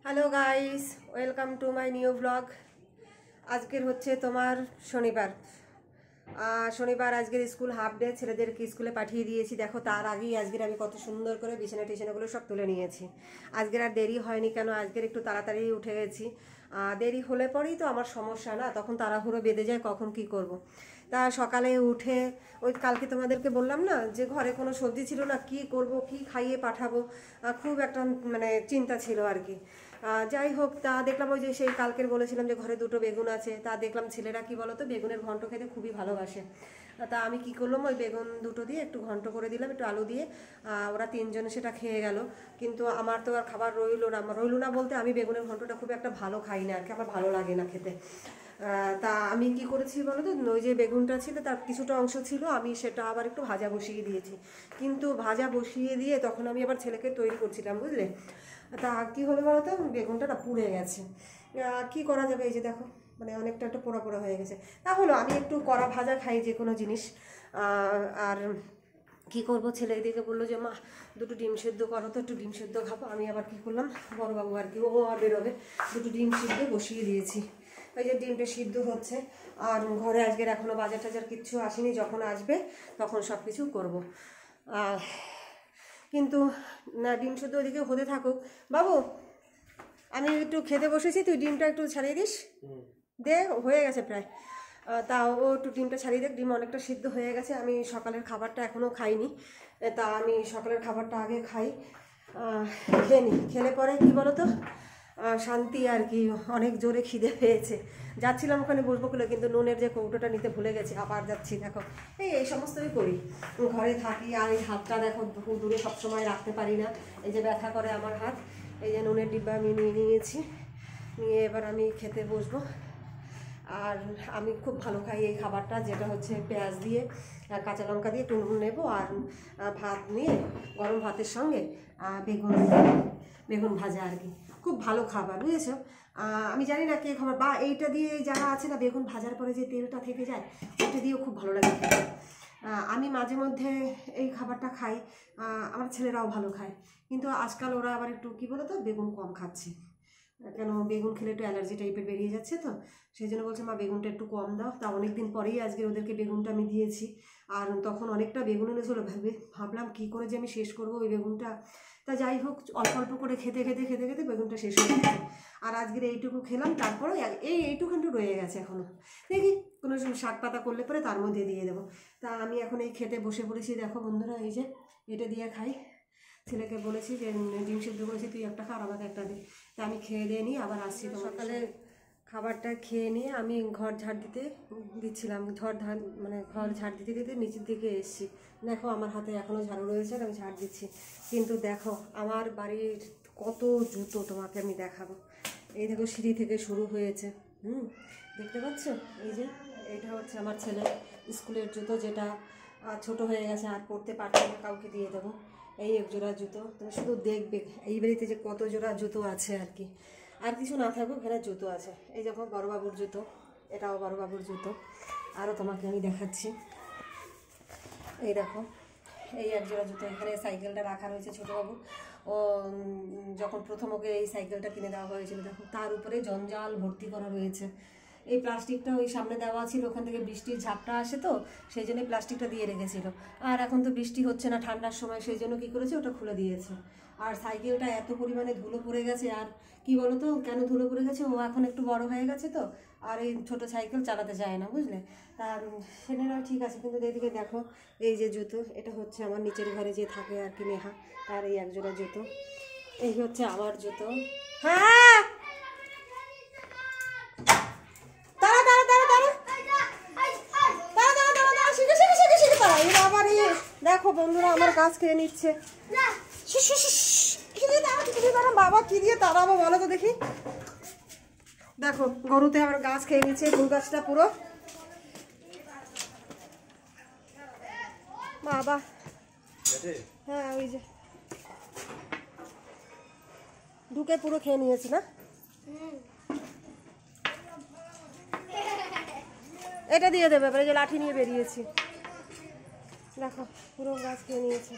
Hello guys, welcome to my new blog. আজকের হচ্ছে তোমার শনিবার আজকের স্কুল হাফ ডে, ছেলেদেরকে স্কুলে পাঠিয়ে দিয়েছি। দেখো তার আগেই আজকের আমি কত সুন্দর করে বিছানাগুলো সব তুলে নিয়েছি। আজকের আর দেরি হয়নি, কেন আজকের একটু তাড়াতাড়ি উঠে গেছি। দেরি হলে পরেই তো আমার সমস্যা, না তখন তাড়াহুড়ো বেঁধে যায় কখন কি করব। তা সকালে উঠে ওই কালকে তোমাদেরকে বললাম না যে ঘরে কোনো সবজি ছিল না, কি করব, কি খাইয়ে পাঠাবো, খুব একটা মানে চিন্তা ছিল আর কি। যাই হোক, তা দেখলাম ওই যে সেই কালকের বলেছিলাম যে ঘরে দুটো বেগুন আছে, তা দেখলাম ছেলেরা কি বলতো বেগুনের ঘন্ট খেতে খুবই ভালোবাসে। তা আমি কি করলাম, ওই বেগুন দুটো দিয়ে একটু ঘন্ট করে দিলাম, একটু আলু দিয়ে। ওরা তিনজনে সেটা খেয়ে গেল, কিন্তু আমার তো আর খাবার রইলো না বলতে আমি বেগুনের ঘন্টটা খুব একটা ভালো খাই না আর কি, আমার ভালো লাগে না খেতে। তা আমি কি করেছি বলো তো, ওই যে বেগুনটা ছিল তার কিছুটা অংশ ছিল, আমি সেটা আবার একটু ভাজা বসিয়ে দিয়েছি। কিন্তু ভাজা বসিয়ে দিয়ে তখন আমি আবার ছেলেকে তৈরি করছিলাম, বুঝলে। তা কী হলো বলো তো, বেগুনটা না পুড়ে গেছে। কি করা যাবে, এই যে দেখো মানে অনেকটা একটা পোড়া পোড়া হয়ে গেছে। তা হলো, আমি একটু কড়া ভাজা খাই যে কোনো জিনিস। আর কি করব, ছেলে এদিকে বললো যে মা দুটো ডিম সেদ্ধ করো, তো একটু ডিম সেদ্ধ খাবো। আমি আবার কি করলাম, বড়োবাবু আর কি, ও আর বেরোবে, দুটো ডিম সিদ্ধ বসিয়ে দিয়েছি। ওই যে ডিমটা সিদ্ধ হচ্ছে। আর ঘরে আজকের এখনও বাজার টাজার কিচ্ছু আসেনি, যখন আসবে তখন সব কিছু করবো। কিন্তু না, ডিম সেদ্ধ ওদিকে হতে থাকুক। বাবু আমি একটু খেতে বসেছি, তুই ডিমটা একটু ছাড়িয়ে দিস, দে, হয়ে গেছে প্রায়। তা ও একটু ডিমটা ছাড়িয়ে দেখ, ডিম অনেকটা সিদ্ধ হয়ে গেছে। আমি সকালের খাবারটা এখনও খাইনি, তা আমি সকালের খাবারটা আগে খাই, খেয়ে নিই। খেলে পরে কী বলো তো শান্তি আর কি, অনেক জোরে খিদে পেয়েছে। যাচ্ছিলাম ওখানে বসবো বলে, কিন্তু নুনের যে কৌটোটা নিতে ভুলে গেছি, আবার যাচ্ছি। দেখো এই সমস্তই করি, ঘরে থাকি। আর এই হাতটা দেখো দূরে সবসময় রাখতে পারি না, এই যে ব্যথা করে আমার হাত। এই যে নুনের ডিব্বা আমি নিয়ে নিয়েছি, নিয়ে এবার আমি খেতে বসবো। আর আমি খুব ভালো খাই এই খাবারটা, যেটা হচ্ছে পেঁয়াজ দিয়ে কাঁচা লঙ্কা দিয়ে একটু নুন নেবো, আর ভাত নিয়ে গরম ভাতের সঙ্গে বেগুন ভাজা আর কি, খুব ভালো খাবার, বুঝেছো। আমি জানি না কে খাবার, বা এইটা দিয়ে যারা আছে না, বেগুন ভাজার পরে যে তেলটা থেকে যায় ওইটা দিয়েও খুব ভালো লাগে খেতে। আমি মাঝে মধ্যে এই খাবারটা খাই, আমার ছেলেরাও ভালো খায়। কিন্তু আজকাল ওরা আবার একটু কী বলো তো, বেগুন কম খাচ্ছে। কেন, বেগুন খেলে একটু অ্যালার্জি টাইপের বেরিয়ে যাচ্ছে, তো সেই জন্য বলছে মা বেগুনটা একটু কম দাও। তা অনেক দিন পরেই আজকে ওদেরকে বেগুনটা আমি দিয়েছি। আর তখন অনেকটা বেগুন এনেছিল, ভাবলাম কী করে যে আমি শেষ করবো ওই বেগুনটা। তা যাই হোক, অল্প অল্প করে খেতে বেগুনটা শেষ হয়ে গেছে। আর আজকের এইটুকু খেলাম, তারপরে এইটুখানটু রয়ে গেছে এখনও। দেখি কোনো শাক পাতা করলে পরে তার মধ্যে দিয়ে দেবো। তা আমি এখন এই খেতে বসে পড়েছি। দেখো বন্ধুরা, এই যে এটা দিয়ে খাই। ছেলেকে বলেছি যে ডিম সিদ্ধ করেছি, তুই একটা খা আর আমাকে একটা দে। তা আমি খেয়ে দিয়ে নিই, আবার আসছি। তো সকালে খাবারটা খেয়ে নিয়ে আমি ঘর ঝাড় দিতে দিচ্ছিলাম, ঘর ঝাড় দিতে দিতে নিচের দিকে এসেছি। দেখো আমার হাতে এখনও ঝাড়ু রয়েছে, আমি ঝাড় দিচ্ছি। কিন্তু দেখো আমার বাড়ির কত জুতো তোমাকে আমি দেখাবো। এই দেখো সিঁড়ি থেকে শুরু হয়েছে, দেখতে পাচ্ছ? এই যে এইটা হচ্ছে আমার ছেলের স্কুলের জুতো, যেটা ছোট হয়ে গেছে, আর পরতে পারছে না, কাউকে দিয়ে দেবো। এই এক জোড়া জুতো, তুমি শুধু দেখবে এই বাড়িতে যে কত জোড়া জুতো আছে আর কি। আর কিছু না থাকুক, এখানে জুতো আছে। এই দেখো বড়বাবুর জুতো, এটাও বড়বাবুর জুতো। আরও তোমাকে আমি দেখাচ্ছি, এই দেখো এই এক জোড়া জুতো। এখানে সাইকেলটা রাখা রয়েছে ছোটোবাবু, ও যখন প্রথম ওকে এই সাইকেলটা কিনে দেওয়া হয়েছিল, দেখো তার উপরে জঞ্জাল ভর্তি করা রয়েছে। এই প্লাস্টিকটা ওই সামনে দেওয়া ছিল, ওখান থেকে বৃষ্টির ঝাপটা আসে, তো সেই জন্য প্লাস্টিকটা দিয়ে রেখেছিল। আর এখন তো বৃষ্টি হচ্ছে না, ঠান্ডার সময়, সেই জন্য কী করেছে, ওটা খুলে দিয়েছে। আর সাইকেলটা এত পরিমাণে ধুলো পড়ে গেছে, আর কি বলো তো কেন ধুলো পড়ে গেছে, ও এখন একটু বড় হয়ে গেছে, তো আর এই ছোটো সাইকেল চালাতে চায় না, বুঝলে। তার সেটা ঠিক আছে, কিন্তু এদিকে দেখো এই যে জুতো, এটা হচ্ছে আমার নিচের ঘরে যে থাকে আর কি, নেহা, তার এই একজোড়া জুতো। এই হচ্ছে আমার জুতো। হ্যাঁ, দেখো বন্ধুরা আমার গাছ খেয়ে নিচ্ছে। বাবা কি দিয়ে তাড়াবো বলো তো দেখি। দেখো গরুতে আমার গাছ খেয়ে নিচ্ছে, ফুল গাছটা পুরো। বাবা হ্যাঁ, ওই যে ঢুকে পুরো খেয়ে নিয়েছি না। এটা দিয়ে দেবে, এবারে যে লাঠি নিয়ে বেরিয়েছি, দেখো পুরো গাছ খেয়ে নিয়েছে।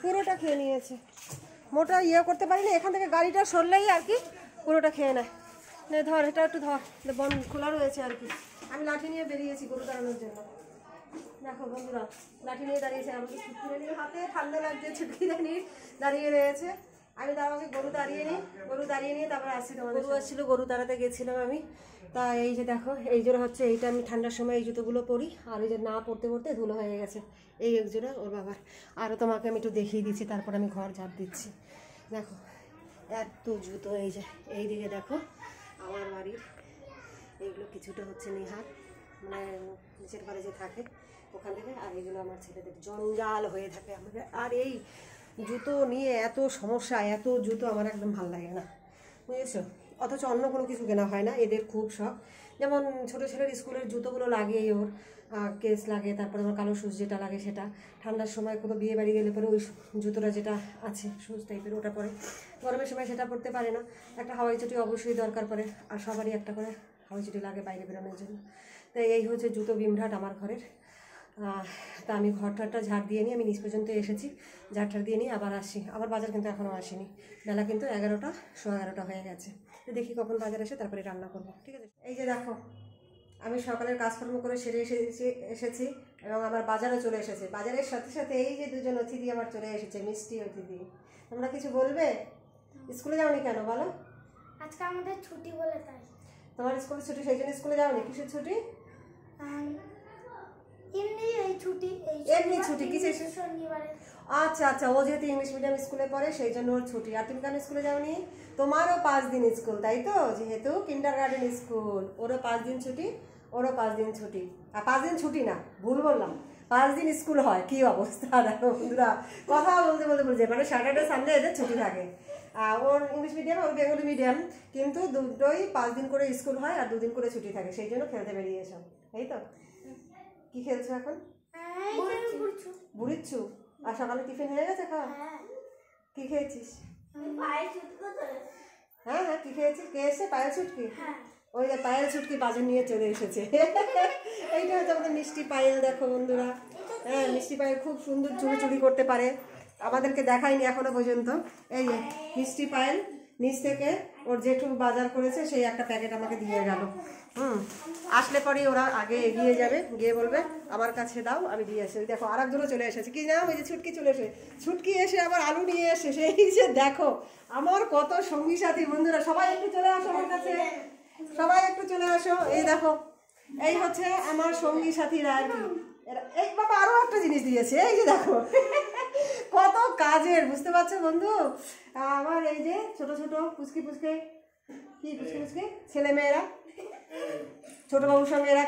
পুরোটা খেয়ে নিয়েছে, মোটা ইয়ে করতে পারিনি, এখান থেকে গাড়িটা সরলেই আর কি পুরোটা খেয়ে নেয়। নে ধর, এটা একটু ধর, বন খোলা রয়েছে আর কি। আমি লাঠি নিয়ে বেরিয়েছি গরু তাড়ানোর জন্য। দেখো বন্ধুরা, লাঠি নিয়ে দাঁড়িয়েছে, আমাকে ছুটকি হাতে ঠান্ডা লাগছে, ছুটকি দাঁড়িয়ে রয়েছে। আমি তার আমাকে গরু দাঁড়িয়ে নিয়ে তারপরে আসছি, তোমাদের গরু আসছিল, গরু তাড়াতে গেছিলাম আমি। তা এই যে দেখো, এই জোড়া হচ্ছে, এইটা আমি ঠান্ডার সময় এই জুতোগুলো পরি, আর এই যে না পরতে পরতে ধুলো হয়ে গেছে, এই এক জোড়া ওর বাবার। আরও তোমাকে আমি একটু দেখিয়ে দিচ্ছি, তারপর আমি ঘর ঝাড় দিচ্ছি। দেখো এত জুতো, এই যে এই দিকে দেখো আমার বাড়ির, এইগুলো কিছুটা হচ্ছে নেহার, মানে নিচের ঘরে যে থাকে ওখান থেকে, আর এইগুলো আমার ছেলেদের জঞ্জাল হয়ে থাকে আমাদের। আর এই জুতো নিয়ে এত সমস্যা, এত জুতো আমার একদম ভালো লাগে না, বুঝেছো। অথচ অন্য কোনো কিছু কেনা হয় না, এদের খুব শখ। যেমন ছোটো ছেলের স্কুলের জুতোগুলো লাগে, ওর কেস লাগে, তারপরে আমার কালো শুজ যেটা লাগে সেটা। ঠান্ডার সময় কোনো বিয়ে বাড়ি গেলে পরে ওই জুতোটা যেটা আছে শুজ টাইপের ওটা পরে, গরমের সময় সেটা পরতে পারে না। একটা হাওয়াই চটি অবশ্যই দরকার পড়ে, আর সবারই একটা করে হাওয়াই চটি লাগে বাইরে বেরোনোর জন্য। তাই এই হচ্ছে জুতো বিমরাট আমার ঘরের। তা আমি ঘরটা ঝাড় দিয়ে নিই, আমি নিচ পর্যন্ত এসেছি, ঝাড় দিয়ে নিই, আবার আসি। আবার বাজার কিন্তু এখনও আসেনি, বেলা কিন্তু 11টা, 11:15 হয়ে গেছে। তো দেখি কখন বাজার আসে, তারপরে রান্না করবো, ঠিক আছে। এই যে দেখো, আমি সকালের কাজকর্ম করে সেরে এসেছি এবং আমার বাজারও চলে এসেছে। বাজারের সাথে সাথে এই যে দুজন অতিথি আমার চলে এসেছে, মিষ্টি অতিথি। তোমরা কিছু বলবে? স্কুলে যাওনি কেন বলো? আজকে আমাদের ছুটি বলে তাই। তোমার স্কুল ছুটি, সেই জন্য স্কুলে যাওনি? কিসের ছুটি? এমনি ছুটি কিসের? শনিবারে। আচ্ছা আচ্ছা, ও যেহেতু ইংলিশ মিডিয়াম স্কুলে পড়ে সেই জন্য ওর ছুটি। আর তুমি কেন স্কুলে যাওনি? তোমারও 5 দিন স্কুল, তাই তো? যেহেতু কিন্ডারগার্টেন স্কুল, ওরও 5 দিন ছুটি, ওরও 5 দিন ছুটি। আর 5 দিন ছুটি না, ভুল বললাম, 5 দিন স্কুল হয়। কি অবস্থা দেখো বন্ধুরা, কথা বলতে বলছে, মানে স্যাটারডে সানডে এদের ছুটি থাকে। ওর ইংলিশ মিডিয়াম, ওর বেঙ্গলি মিডিয়াম, কিন্তু দুটোই 5 দিন করে স্কুল হয় আর 2 দিন করে ছুটি থাকে, সেই জন্য খেলতে বেরিয়েছ, তাই তো? কি খেলছো এখন? বুড়িচ্ছু। আর সকালে টিফিন হয়ে গেছে খাওয়া? কি খেয়েছিস? হ্যাঁ হ্যাঁ, কি খেয়েছিস? কে এসে? পায়েল ছুটকি। ওই যে পায়েল ছুটকি বাজার নিয়ে চলে এসেছে। এইটা হচ্ছে আমাদের মিষ্টি পায়েল, দেখো বন্ধুরা। হ্যাঁ, মিষ্টি পায়েল খুব সুন্দর চুরি করতে পারে, আমাদেরকে দেখায়নি এখনো পর্যন্ত। এই যে মিষ্টি পায়েল নিচ থেকে ওর জেঠু বাজার করেছে, সেই একটা প্যাকেট আমাকে দিয়ে গেল। আসলে পরেই ওরা আগে এগিয়ে যাবে, গিয়ে বলবে আমার কাছে দাও, আমি দিয়ে আসি। দেখো আর একজনও চলে এসেছে, কি নাম? ওই যে ছুটকি চলে এসে, ছুটকি এসে আবার আলু নিয়ে এসে, সেই যে দেখো আমার কত সঙ্গী সাথী। বন্ধুরা সবাই একটু চলে আসো আমার কাছে, সবাই একটু চলে আসো। এই দেখো, এই হচ্ছে আমার সঙ্গী সাথীরা আর কি। এই বাবা আরো একটা জিনিস দিয়েছে, এই যে দেখো কত কাজের, বুঝতে পারছো বন্ধু? আমার এই যে ছোট ছোট পুচকি ছেলে মেয়েরা, ছোট বাবুর সঙ্গে এরা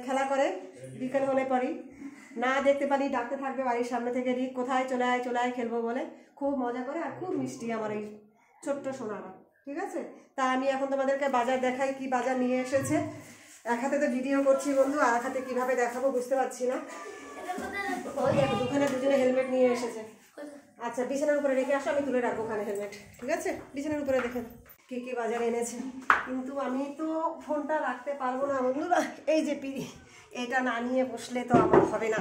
খেলা করে, বিকেল হলে পরই না দেখতে পারি ডাকতে থাকবে বাড়ির সামনে থেকে, রিক কোথায়, চলে আয় খেলবো বলে। খুব মজা করে আর খুব মিষ্টি আমার এই ছোট্ট সোনারা, ঠিক আছে। তা আমি এখন তোমাদেরকে বাজার দেখাই, কি বাজার নিয়ে এসেছে। এক হাতে তো ভিডিও করছি বন্ধু, আর এক হাতে কীভাবে দেখাবো বুঝতে পারছি না। ওই দেখো দোকানে দুজনে হেলমেট নিয়ে এসেছে। আচ্ছা, বিছানার উপরে রেখে আসো, আমি তুলে রাখবো ওখানে হেলমেট, ঠিক আছে? বিছানার উপরে দেখে কি কি বাজার এনেছে। কিন্তু আমি তো ফোনটা রাখতে পারবো না বন্ধুরা, এই যে পিড়ি, এটা না নিয়ে বসলে তো আমার হবে না।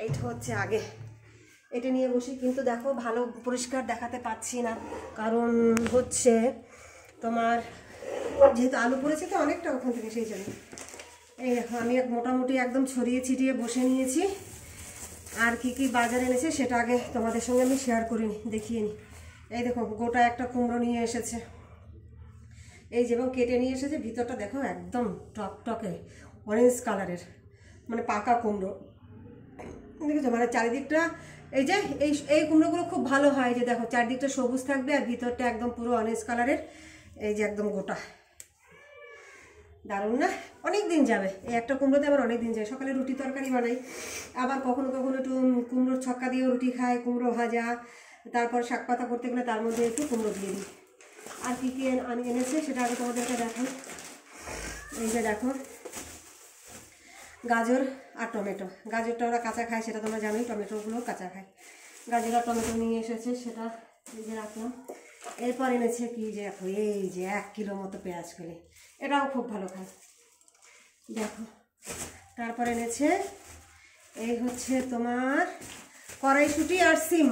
এইটা হচ্ছে আগে, এটা নিয়ে বসি, কিন্তু দেখো ভালো পরিষ্কার দেখাতে পাচ্ছি না, কারণ হচ্ছে তোমার যেহেতু আলু পড়েছে তো অনেকটা ওখান থেকে, সেই জন্য। এই দেখো আমি মোটামুটি একদম ছড়িয়ে ছিটিয়ে বসে নিয়েছি। আর কি কি বাজার এনেছে সেটা আগে তোমাদের সঙ্গে আমি শেয়ার করিনি, দেখিয়ে নিই। এই দেখো গোটা একটা কুমড়ো নিয়ে এসেছে, এই যে, এবং কেটে নিয়ে এসেছে। ভিতরটা দেখো একদম টকটকে অরেঞ্জ কালারের, মানে পাকা কুমড়ো, দেখেছো? মানে চারিদিকটা এই যে এই কুমড়োগুলো খুব ভালো হয়, যে দেখো চারিদিকটা সবুজ থাকবে আর ভিতরটা একদম পুরো অরেঞ্জ কালারের, এই যে একদম গোটা, দারুণ না? অনেক দিন যাবে এই একটা কুমড়োতে, আমার অনেক দিন যায়। সকালে রুটি তরকারি বানাই, আবার কখনো কখনো একটু কুমড়োর ছক্কা দিয়েও রুটি খাই, কুমড়ো ভাজা, তারপর শাক পাতা করতে গেলে তার মধ্যে একটু কুমড়ো দিয়ে দিই। আর কী কী এনেছে সেটা আগে তোমাদেরকে দেখাই। এই যে দেখো গাজর আর টমেটো, গাজরটা ওরা কাঁচা খায় সেটা তোমরা জানোই, টমেটোগুলোও কাঁচা খায়। গাজর আর টমেটো নিয়ে এসেছে, সেটা এই যে রাখলাম। এরপর এনেছে কি যে দেখো, এই যে 1 কিলো মতো পেঁয়াজ কলি, এটাও খুব ভালো খায়, দেখো। তারপর এনেছে এই হচ্ছে তোমার কড়াইশুঁটি আর সিম।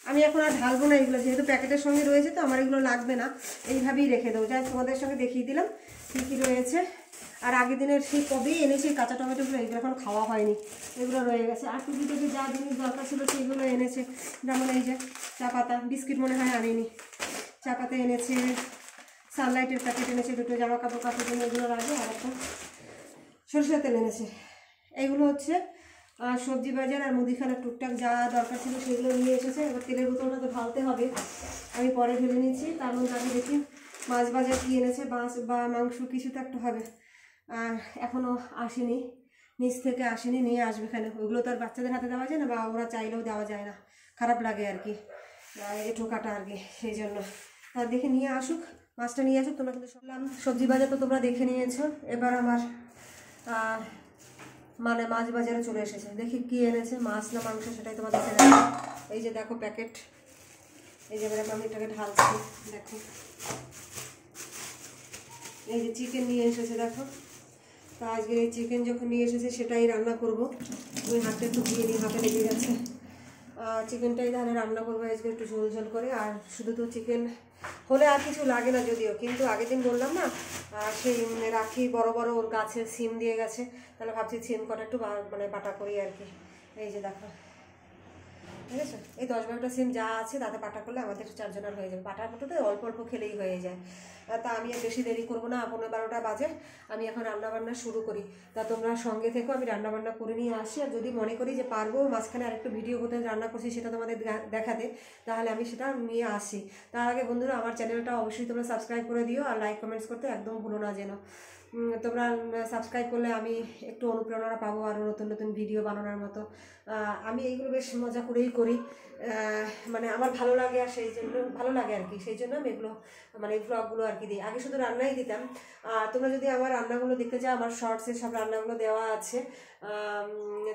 আমি এখন আর ঢালবো না এগুলো, যেহেতু প্যাকেটের সঙ্গে রয়েছে তো আমার এগুলো লাগবে না, এইভাবেই রেখে দেবো। যাই তোমাদের সঙ্গে দেখিয়ে দিলাম কী কী রয়েছে। আর আগের দিনের সেই কবেই এনেছি কাঁচা টমেটোগুলো, এগুলো এখন খাওয়া হয়নি, এগুলো রয়ে গেছে। আর টুকি টুকি যা জিনিস দরকার ছিল সেগুলো এনেছে, যেমন এই যে চা পাতা, বিস্কিট মনে হয় আনিনি, চা পাতা এনেছে, সানলাইটের প্যাকেট এনেছে, দুটো জামা কাপড় কাপড় জন্য এগুলো রাখবে, আর একটা সরষের তেল এনেছে। এইগুলো হচ্ছে সবজি বাজার আর মুদিখানা টুকটাক যা দরকার ছিল সেগুলো নিয়ে এসেছে। এবার তেলের বোতলটা তো ঢালতে হবে, আমি পরে ঢেলে নিয়েছি। তার মধ্যে আগে দেখি মাছ বাজার কী এনেছে, মাছ বা মাংস কিছু তো একটা হবে। আর এখনও আসেনি, নিচ থেকে আসেনি, নিয়ে আসবে এখানে। ওইগুলো তো আর বাচ্চাদের হাতে দেওয়া যায় না, বা ওরা চাইলেও দেওয়া যায় না, খারাপ লাগে আর কি, এঁঠো কাটা আর কি, সেই জন্য। আর দেখে নিয়ে আসুক, মাছটা নিয়ে আসুক। তোমরা কিন্তু শুনলাম সবজি বাজার তো তোমরা দেখে নিয়েছো। এবার আমার মানে মাছ বাজারে চলে এসেছে, দেখি কি এনেছে, মাছ না মাংস সেটাই তোমাদের দেখে। এই যে দেখো প্যাকেট, এই যে এবার আমি এটাকে ঢালছি, দেখো এই যে চিকেন নিয়ে এসেছে দেখো। তো আজকে এই চিকেন যখন নিয়ে এসেছে সেটাই রান্না করব। ওই হাতটা একটু ধুয়ে নিয়ে, হাতে লেগে গেছে। চিকেনটাই তাহলে রান্না করবো আজকে একটু ঝোল ঝোল করে। আর শুধু তো চিকেন হলে আর কিছু লাগে না যদিও, কিন্তু আগের দিন বললাম না সেই রাখি বড় বড় ওর গাছে সিম দিয়ে গেছে, তাহলে ভাবছি সিম কটা একটু মানে বাটা করি আর কি। এই যে দেখো, ঠিক আছে, এই 10-12টা সিম যা আছে তাতে বাটা করলে আমাদের 4 জনের হয়ে যাবে। বাটার মতো তো অল্প অল্প খেলেই হয়ে যায়। তা আমি আর বেশি দেরি করবো না, 11-12টা বাজে, আমি এখন রান্নাবান্না শুরু করি। তা তোমরা সঙ্গে থেকো, আমি রান্নাবান্না করে নিয়ে আসি। আর যদি মনে করি যে পারবো মাঝখানে আরেকটু ভিডিও করতে রান্না করছি সেটা তোমাদের দেখাতে, তাহলে আমি সেটা নিয়ে আসি। তার আগে বন্ধুরা আমার চ্যানেলটা অবশ্যই তোমরা সাবস্ক্রাইব করে দিও, আর লাইক কমেন্টস করতে একদম ভুলো না যেন। তোমরা সাবস্ক্রাইব করলে আমি একটু অনুপ্রেরণা পাবো আরও নতুন নতুন ভিডিও বানানোর মতো। আমি এইগুলো বেশ মজা করেই করি, মানে আমার ভালো লাগে, আর সেই জন্য ভালো লাগে আর কি, সেই জন্য আমি এগুলো মানে এই ব্লগগুলো আর কি দিই। আগে শুধু রান্নাই দিতাম। তোমরা যদি আমার রান্নাগুলো দেখতে চাও, আমার শর্টসে সব রান্নাগুলো দেওয়া আছে,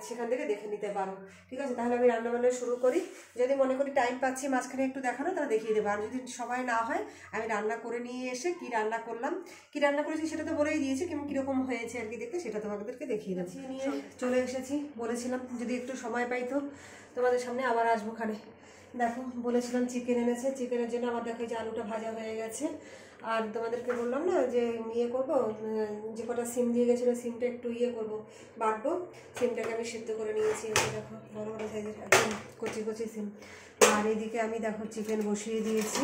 সেখান থেকে দেখে নিতে পারো, ঠিক আছে। তাহলে আমি রান্নাবান্না শুরু করি। যদি মনে করি টাইম পাচ্ছি মাঝখানে একটু দেখানো, তাহলে দেখিয়ে দেবো। আর যদি সময় না হয়, আমি রান্না করে নিয়ে এসে কি রান্না করলাম, কি রান্না করেছি সেটা তো বলেই দিয়েছি, কিন্তু কীরকম হয়েছে আর কি দেখতে, সেটা তোমাদেরকে দেখিয়ে দিচ্ছি। নিয়ে চলে এসেছি, বলেছিলাম যদি একটু সময় পাই তো তোমাদের সামনে আবার আসবো খানে। দেখো বলেছিলাম চিকেন এনেছে, চিকেনের জন্য আমার দেখো যে আলুটা ভাজা হয়ে গেছে। আর তোমাদেরকে বললাম না যে ইয়ে করবো, যে কটা সিম দিয়ে গেছিলো সিমটা একটু ইয়ে করবো, বাটবো। সিমটাকে আমি সিদ্ধ করে নিয়েছি, দেখো বড় বড় সাইজের একদম কচি কচি সিম। আর এইদিকে আমি দেখো চিকেন বসিয়ে দিয়েছি,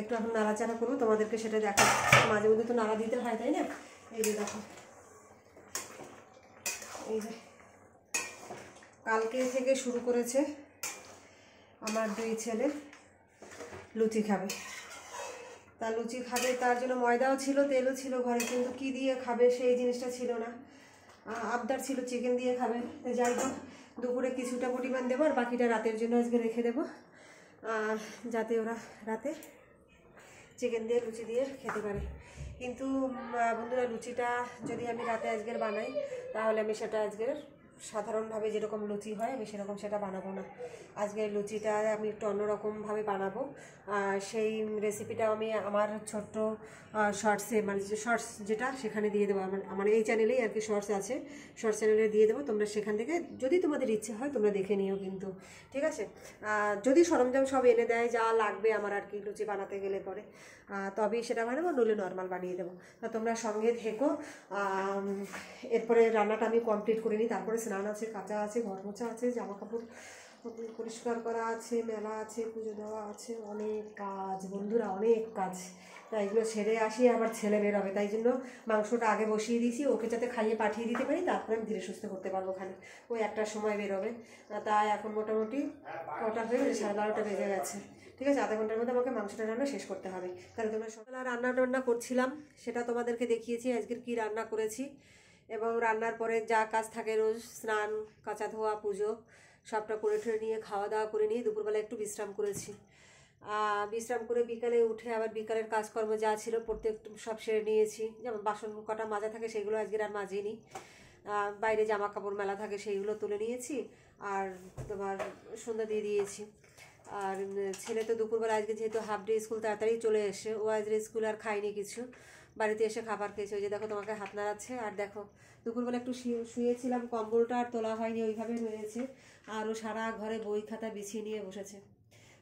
একটু এখন নাড়াচাড়া করবো, তোমাদেরকে সেটা দেখো। মাঝে মধ্যে তো নাড়া দিতে হয়, তাই না? এই যে দেখো, এই যে কালকে থেকে শুরু করেছে আমার 2 ছেলে লুচি খাবে। তা লুচি খাবে, তার জন্য ময়দাও ছিল, তেলও ছিল ঘরে, কিন্তু কী দিয়ে খাবে সেই জিনিসটা ছিল না। আবদার ছিল চিকেন দিয়ে খাবে। যাই হোক, দুপুরে কিছুটা পরিমাণ দেবো, আর বাকিটা রাতের জন্য আজকে রেখে দেবো, যাতে ওরা রাতে চিকেন দিয়ে লুচি দিয়ে খেতে পারে। কিন্তু বন্ধুরা, লুচিটা যদি আমি রাতে আজকের বানাই, তাহলে আমি সেটা আজকের সাধারণভাবে যেরকম লুচি হয় আমি সেরকম সেটা বানাবো না। আজকের লুচিটা আমি একটু অন্যরকমভাবে বানাবো। সেই রেসিপিটাও আমি আমার ছোট্ট শর্টসে, মানে শর্টস যেটা, সেখানে দিয়ে দেবো। আমার এই চ্যানেলেই আর কি শর্টস আছে, শর্টস চ্যানেলে দিয়ে দেবো। তোমরা সেখান থেকে যদি তোমাদের ইচ্ছে হয় তোমরা দেখে নিও কিন্তু, ঠিক আছে। যদি সরঞ্জাম সব এনে দেয় যা লাগবে আমার আর কি লুচি বানাতে গেলে পরে, তবেই সেটা বানাবো, নইলে নর্মাল বানিয়ে দেবো। তা তোমরা সঙ্গে থেকো। এরপরে রান্নাটা আমি কমপ্লিট করে নিই, তারপরে স্নান আছে, কাঁচা আছে, ঘর মোছা আছে, জামা কাপড় পরিষ্কার করা আছে, মেলা আছে, পুজো দেওয়া আছে, অনেক কাজ বন্ধুরা, অনেক কাজ। তাই এগুলো ছেড়ে আসি, আবার ছেলে বেরোবে, তাই জন্য মাংসটা আগে বসিয়ে দিয়েছি, ওকে যাতে খাইয়ে পাঠিয়ে দিতে পারি, তারপরে আমি ধীরে সুস্থে করতে পারবো ওখানে। ওই 1টার সময় বেরোবে। তাই এখন মোটামুটি কটা হয়ে গেছে, 12:30 বেজে গেছে, ঠিক আছে। আধা ঘন্টার মধ্যে আমাকে মাংসটা রান্না শেষ করতে হবে। তাহলে তোমরা সকালে রান্না করছিলাম, সেটা তোমাদেরকে দেখিয়েছি আজকের কি রান্না করেছি। এবং রান্নার পরে যা কাজ থাকে রোজ, স্নান, কাঁচা ধোয়া, পুজো সবটা করে ঠরে নিয়ে খাওয়া দাওয়া করে নিয়ে দুপুরবেলা একটু বিশ্রাম করেছি। বিশ্রাম করে বিকালে উঠে আবার বিকালের কাজকর্ম যা ছিল প্রত্যেক সব সেরে নিয়েছি। যেমন বাসন কটা মাজা থাকে সেগুলো আজকের আর মাজিনি। বাইরে জামা কাপড় মেলা থাকে সেইগুলো তুলে নিয়েছি, আর তোমার সন্ধ্যা দিয়ে দিয়েছি। আর ছেলে তো দুপুরবেলা আজকে যেহেতু হাফ ডে স্কুল তাড়াতাড়ি চলে এসে, ও আজকে স্কুল আর খায়নি কিছু, বাড়িতে এসে খাবার খেয়েছে। ওই যে দেখো তোমাকে হাত নাড়াচ্ছে। আর দেখো দুপুরবেলা একটু শুয়েছিলাম, কম্বলটা আর তোলা হয়নি, ওইভাবে রয়েছে। আর ও সারা ঘরে বই খাতা বিছিয়ে নিয়ে বসেছে।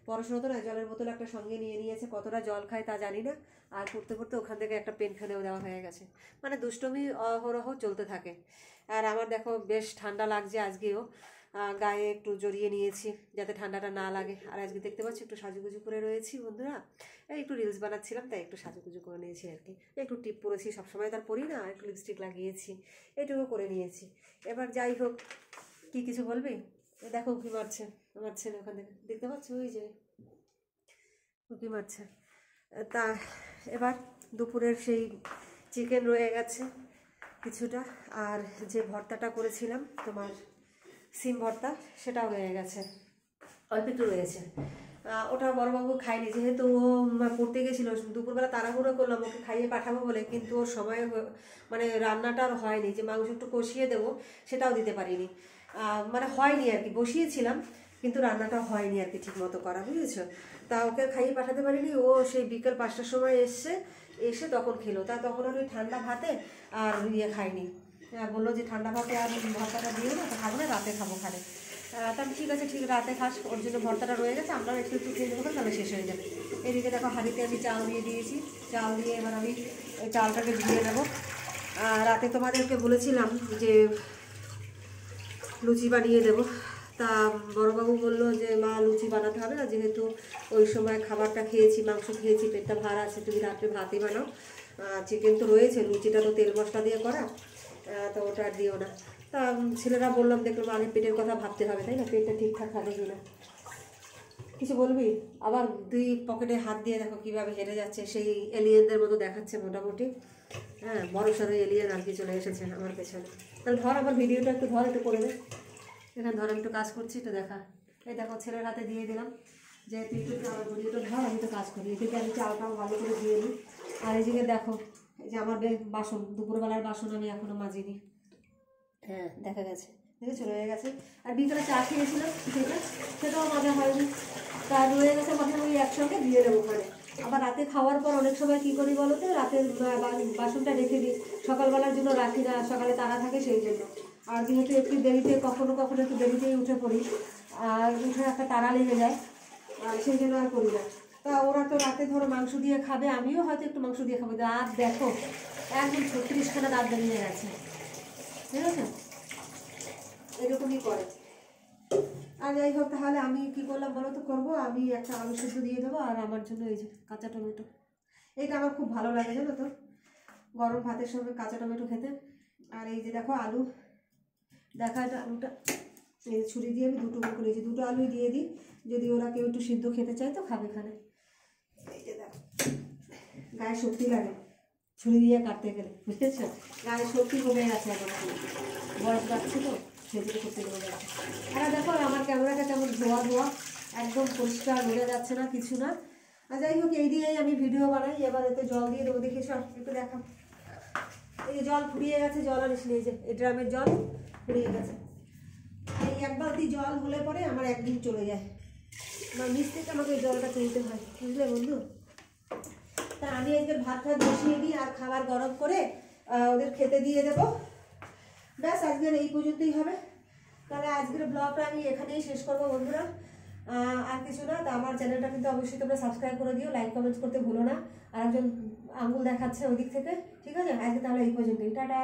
পড়াশোনা তো না, জলের বোতল একটা সঙ্গে নিয়ে নিয়েছে, কতটা জল খায় তা জানি না। আর পড়তে পড়তে ওখান থেকে একটা পেন ফেলেও দেওয়া হয়ে গেছে। মানে দুষ্টমি অহরহ চলতে থাকে। আর আমার দেখো বেশ ঠান্ডা লাগছে আজকেও, গায়ে একটু জড়িয়ে নিয়েছি যাতে ঠান্ডাটা না লাগে। আর আজকে দেখতে পাচ্ছি একটু সাজুগুজু করে রয়েছি বন্ধুরা। এই একটু রিলস বানাচ্ছিলাম তাই একটু সাজুগুজু করে নিয়েছি আর কি। একটু টিপ পরেছি, সবসময় তার পরি না, একটু লিপস্টিক লাগিয়েছি, এইটুকু করে নিয়েছি। এবার যাই হোক, কি কিছু বলবি? দেখো উঁকি মারছে আমার ছেলে ওখান থেকে, দেখতে পাচ্ছ ওই যে উঁকি মারছে। তা এবার দুপুরের সেই চিকেন রয়ে গেছে কিছুটা, আর যে ভর্তাটা করেছিলাম তোমার সিম ভর্তা, সেটাও রয়ে গেছে, অল্প একটু রয়েছে। ওটা বড়বাবু খায়নি, যেহেতু ও পড়তে গেছিলো। দুপুরবেলা তাড়াহুড়ো করলাম ওকে খাইয়ে পাঠাবো বলে, কিন্তু ওর সময় মানে রান্নাটা আর হয়নি, যে মাংস একটু কষিয়ে দেবো সেটাও দিতে পারিনি। মানে হয়নি আর কি, বসিয়েছিলাম কিন্তু রান্নাটা হয়নি আর কি ঠিক মতো করা, বুঝেছো। তা ওকে খাইয়ে পাঠাতে পারিনি। ও সেই বিকেল 5টার সময় এসে তখন খেলো। তা তখন আর ওই ঠান্ডা ভাতে আর খাইনি। বললো যে ঠান্ডা ভাতে আর ভর্তাটা দিও না, তো খাবো না, রাতে খাবো খানে। তা ঠিক আছে, ঠিক রাতে খাস, ওর জন্য ভর্তাটা রয়ে গেছে, আমরা একটু একটু খেয়ে দেবো, তাহলে শেষ হয়ে যাবে। এদিকে দেখো হাঁড়িতে আমি চাল দিয়ে দিয়েছি, চাল দিয়ে এবার আমি ওই চালটাকে ধুয়ে নেবো। রাতে তোমাদেরকে বলেছিলাম যে লুচি বানিয়ে দেবো। তা বড়বাবু বললো যে মা লুচি বানাতে হবে না, যেহেতু ওই সময় খাবারটা খেয়েছি, মাংস খেয়েছি, পেটটা ভার আছে, তুমি রাত্রে ভাতই বানাও, চিকেন তো রয়েছে, লুচিটা তো তেল মশলা দিয়ে করা, তো ওটা আর দিও না। তা ছেলেরা বললাম, দেখলাম আগে পেটের কথা ভাবতে হবে, তাই না, পেটটা ঠিকঠাক থাকে কিনা। কিছু বলবি? আবার দুই পকেটে হাত দিয়ে দেখো কীভাবে হেরে যাচ্ছে, সেই এলিয়েনদের মতো দেখাচ্ছে মোটামুটি। হ্যাঁ, বড় সড়ো এলিয়েন আর কি চলে এসেছে আমার পেছনে। তাহলে ধর আমার ভিডিওটা একটু ধর, একটু করে দে। এখানে ধর, একটু কাজ করছি, একটু দেখা। এই দেখো ছেলের হাতে দিয়ে দিলাম যে তুই একটু আমার ভিডিওটা ধর, আমি তো কাজ করি। এদিকে আমি চালটাও ভালো করে দিয়ে নিই। আর এইদিকে দেখো, এই যে আমার বাসন, দুপুরবেলার বাসন আমি এখনও মাজিনি। হ্যাঁ, দেখা গেছে, দেখে চলে গেছে। আর বিকেলে চা খেয়েছিলাম সেটাও মাজা হয়নি, তা রয়ে গেছে, মাঝে ওই একসঙ্গে দিয়ে দেবো ওখানে। আবার রাতে খাওয়ার পর অনেক সময় কী করি বলো তো, রাতের বাসনটা রেখে দিই, সকালবেলার জন্য রাখি না, সকালে তাড়া থাকে সেই জন্য। আর যেহেতু একটু দেরিতে, কখনো কখনো একটু দেরিতেই উঠে পড়ি, আর উঠে একটা তাড়া লেগে যায়, আর সেই জন্য আর করি না। তা ওরা তো রাতে ধরো মাংস দিয়ে খাবে, আমিও হয়তো একটু মাংস দিয়ে খাবো। দাঁত দেখো একদম 36খানা দাঁত বেরিয়ে গেছে, ঠিক আছে, এরকমই করে। আর যাই হোক, তাহলে আমি কি করলাম বলো তো, করবো আমি একটা আলু সেদ্ধ দিয়ে দেবো, আর আমার জন্য এই যে কাঁচা টমেটো, এইটা আমার খুব ভালো লাগে জানো তো, গরম ভাতের সঙ্গে কাঁচা টমেটো খেতে। আর এই যে দেখো আলু, দেখা এটা আলুটা এই ছুরি দিয়ে আমি দুটো করে নিয়েছি, দুটো আলুই দিয়ে দিই, যদি ওরা কেউ একটু সিদ্ধ খেতে চায় তো খাবে এখানে। এই যে দেখো, গায়ে শক্তি লাগে ছুরি দিয়ে কাটতে গেলে, বুঝতেছো, গায়ে শক্তি কমে গেছে এখন, বয়স যাচ্ছে তো সেদিকে শক্তি কমে যাচ্ছে। আর দেখো আমার ক্যামেরাটা কেমন ধোয়া ধোয়া, একদম পরিষ্কার বোঝা যাচ্ছে না, কিছু না। আর যাই হোক, এই দিয়েই আমি ভিডিও বানাই। এবার এতে জল দিয়ে দেবো, দেখে সব একটু দেখাম। এই যে জল ফুরিয়ে গেছে, জল আনিস নিয়ে, যে এই ড্রামের জল ফুরিয়ে গেছে। এই এক বালতি জল হলে পরে আমার একদিন চলে যায়, আমার নিচ থেকে আমাকে এই জলটা তুলতে হয়, বুঝলে বন্ধু। তা আমি আজকের ভাত বসিয়ে দিই, আর খাবার গরম করে ওদের খেতে দিয়ে দেবো। ব্যাস, আজকের এই পর্যন্তই হবে। তাহলে আজকের ব্লগটা আমি এখানেই শেষ করবো বন্ধুরা, আর কিছু না। তা আমার চ্যানেলটা কিন্তু অবশ্যই তোমরা সাবস্ক্রাইব করে দিও, লাইক কমেন্টস করতে ভুলো না। আর একজন আঙুল দেখাচ্ছে ওই দিক থেকে, ঠিক আছে। আজকে তাহলে এই পর্যন্তই, টাটা।